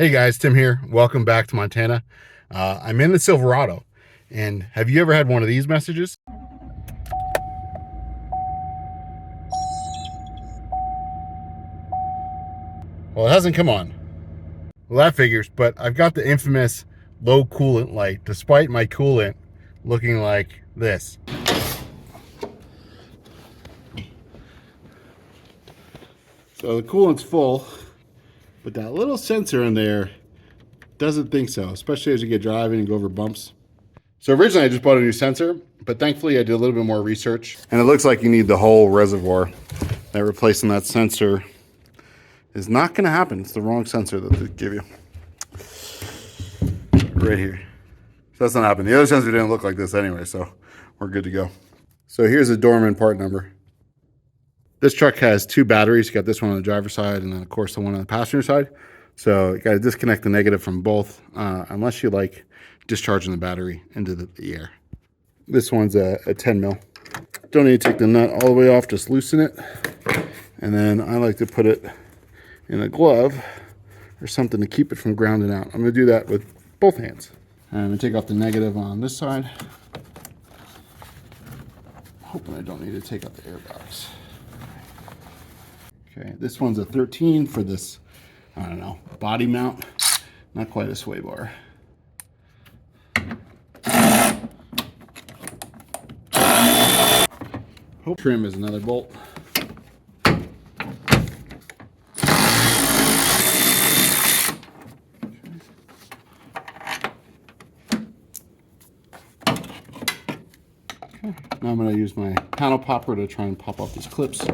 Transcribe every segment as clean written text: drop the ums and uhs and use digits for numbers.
Hey guys, Tim here. Welcome back to Montana. I'm in the Silverado, and have you ever had one of these messages? Well, it hasn't come on. Well, that figures, but I've got the infamous low coolant light, despite my coolant looking like this. So the coolant's full, but that little sensor in there doesn't think so, especially as you get driving and go over bumps. So originally I just bought a new sensor, but thankfully I did a little bit more research, and it looks like you need the whole reservoir. That replacing that sensor is not going to happen. It's the wrong sensor that they give you. Right here. So that's not happening. The other sensor didn't look like this anyway, so we're good to go. So here's the Dorman part number. This truck has two batteries. You got this one on the driver's side and then of course the one on the passenger side. So you got to disconnect the negative from both unless you like discharging the battery into the air. This one's a 10 mil. Don't need to take the nut all the way off, just loosen it. And then I like to put it in a glove or something to keep it from grounding out. I'm going to do that with both hands. And I'm going to take off the negative on this side. Hoping I don't need to take out the airbox. Okay, this one's a 13 for this, I don't know, body mount. Not quite a sway bar. Trim is another bolt. Now I'm going to use my panel popper to try and pop off these clips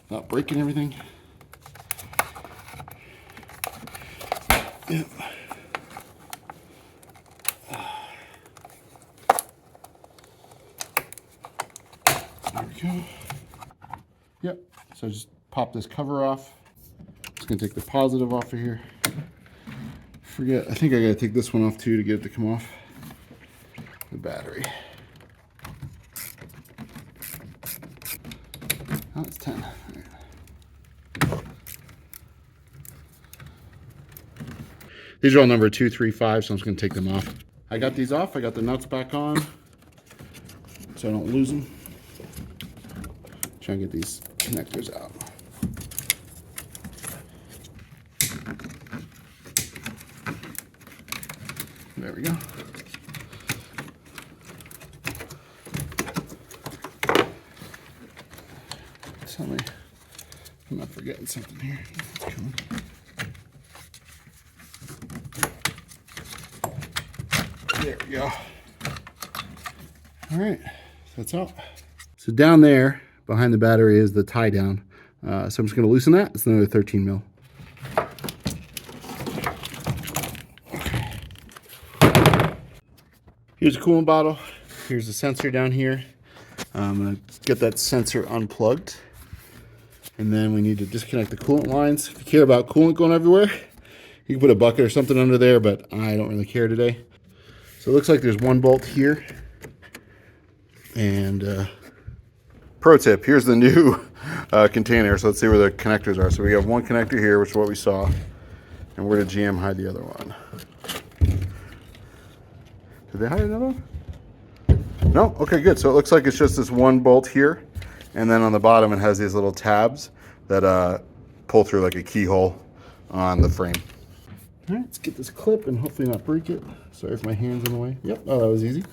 without breaking everything. Yep. There we go. Yep. So just pop this cover off. Just going to take the positive off of here. I think I got to take this one off too to get it to come off. The battery. Oh, it's 10. Right. These are all number 2, 3, 5, so I'm just going to take them off. I got these off. I got the nuts back on so I don't lose them. Try and get these connectors out. There we go. Tell me I'm not forgetting something here. It's coming. There we go. All right, that's out. So down there behind the battery is the tie down. So I'm just going to loosen that. It's another 13 mil. Okay. Here's a coolant bottle. Here's the sensor down here. I'm going to get that sensor unplugged. And then we need to disconnect the coolant lines. If you care about coolant going everywhere, you can put a bucket or something under there, but I don't really care today. So it looks like there's one bolt here. And pro tip, here's the new container. So let's see where the connectors are. So we have one connector here, which is what we saw. And where did GM hide the other one? Did they hide another one? No? Okay, good. So it looks like it's just this one bolt here. And then on the bottom, it has these little tabs that pull through like a keyhole on the frame. All right, let's get this clip and hopefully not break it. Sorry if my hand's in the way. Yep, oh, that was easy.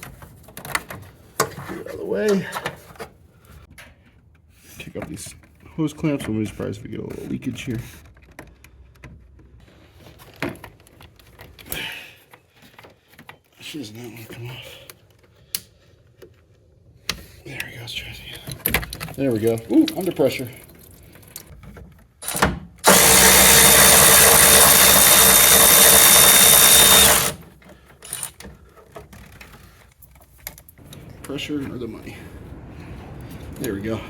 Get it out of the way. Take off these hose clamps. I'm really surprised if we get a little leakage here. She does not want to come off. There we go, let's try it again. There we go. Ooh, under pressure. Pressure or the money. There we go.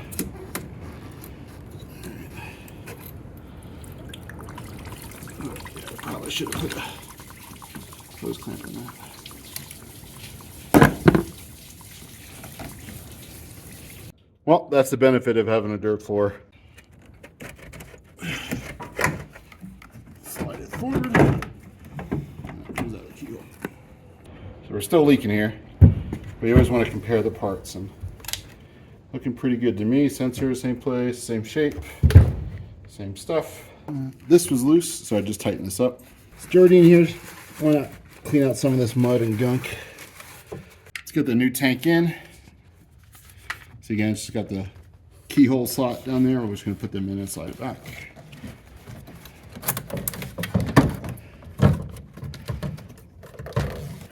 Oh, yeah, I probably should have put a hose clamp on that. Well, that's the benefit of having a dirt floor. Slide it forward. we're still leaking here, but you always want to compare the parts, and looking pretty good to me. Sensor, same place, same shape, same stuff. This was loose, so I just tightened this up. It's dirty in here. I want to clean out some of this mud and gunk. Let's get the new tank in. So again, it's just got the keyhole slot down there. We're just going to put them in and slide it back.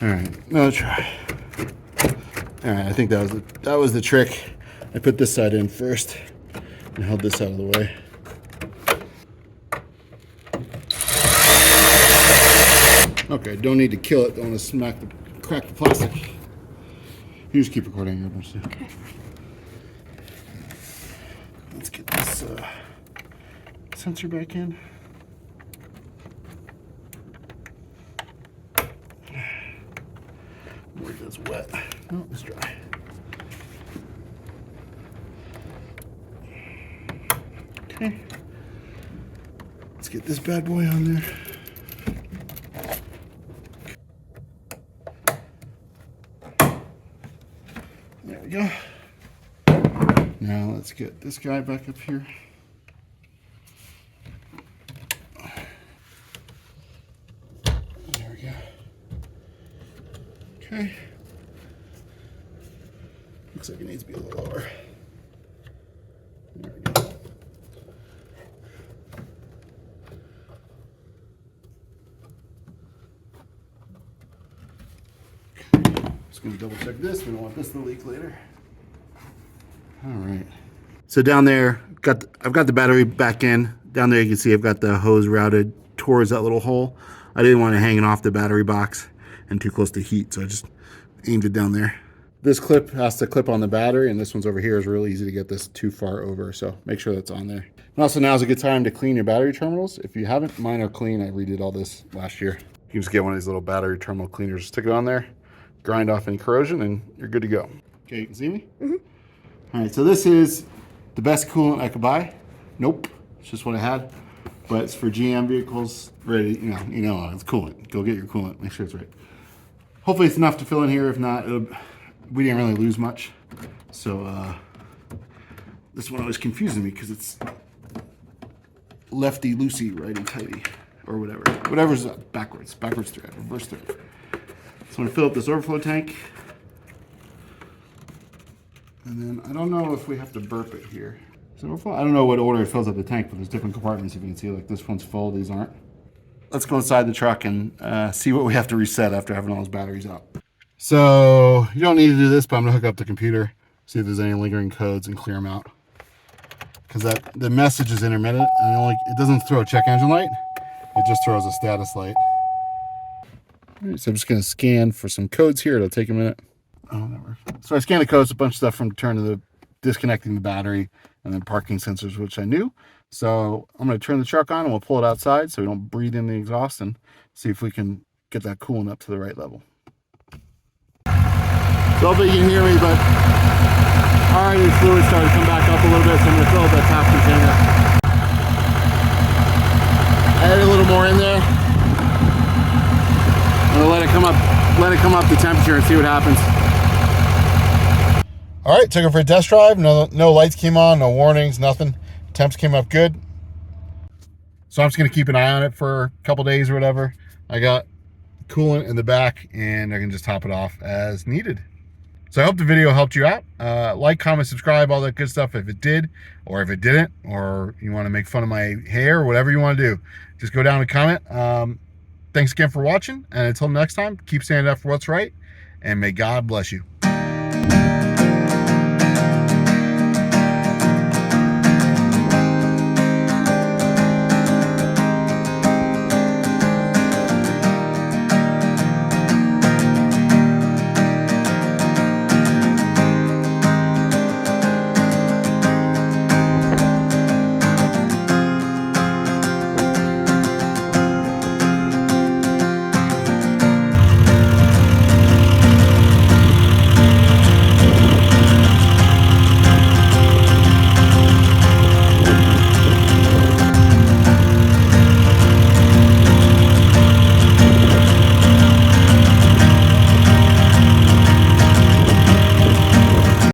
All right, another try. All right, I think that was the trick. I put this side in first and held this out of the way. Okay, don't need to kill it. Don't want to crack the plastic. You just keep recording your bunch too. Okay. Let's get this sensor back in. Where that's wet. Oh, it's dry. Okay. Let's get this bad boy on there. There we go. Now let's get this guy back up here. There we go. Okay. Looks like it needs to be a little lower. There we go. Just gonna double check this. We don't want this to leak later. All right. So down there, I've got the battery back in. Down there you can see I've got the hose routed towards that little hole. I didn't want it hanging off the battery box and too close to heat, so I just aimed it down there. This clip has to clip on the battery, and this one's over here. Is really easy to get this too far over, so make sure that's on there. And also now's a good time to clean your battery terminals. If you haven't, mine are clean. I redid all this last year. You can just get one of these little battery terminal cleaners, stick it on there, grind off any corrosion, and you're good to go. Okay, you can see me? Mm-hmm. All right, so this is the best coolant I could buy. Nope, it's just what I had. But it's for GM vehicles, ready, you know, it's coolant. Go get your coolant, make sure it's right. Hopefully it's enough to fill in here. If not, we didn't really lose much. So this one always confusing me because it's lefty loosey, righty tighty, or whatever. Whatever's backwards thread, reverse thread. So I'm gonna fill up this overflow tank. And then I don't know if we have to burp it here. So I don't know what order it fills up the tank, but there's different compartments. If you can see, like this one's full, these aren't. Let's go inside the truck and see what we have to reset after having all those batteries out. So you don't need to do this, but I'm gonna hook up the computer, see if there's any lingering codes and clear them out. Because the message is intermittent and it doesn't throw a check engine light, it just throws a status light. All right, so I'm just gonna scan for some codes here. It'll take a minute. Oh, that works. So I scanned the codes, a bunch of stuff from disconnecting the battery and then parking sensors, which I knew. So I'm going to turn the truck on and we'll pull it outside so we don't breathe in the exhaust and see if we can get that coolant up to the right level. So hopefully you can hear me, but alright, the fluid started to come back up a little bit, so I'm going to fill up that top container. Add a little more in there. I'm going to let it come up to temperature and see what happens. All right, took it for a test drive. No lights came on, no warnings, nothing. Temps came up good. So I'm just gonna keep an eye on it for a couple days or whatever. I got coolant in the back and I can just top it off as needed. So I hope the video helped you out. Like, comment, subscribe, all that good stuff if it did, or if it didn't, or you wanna make fun of my hair, or whatever you wanna do. Just go down and comment. Thanks again for watching, and until next time, keep standing up for what's right, and may God bless you.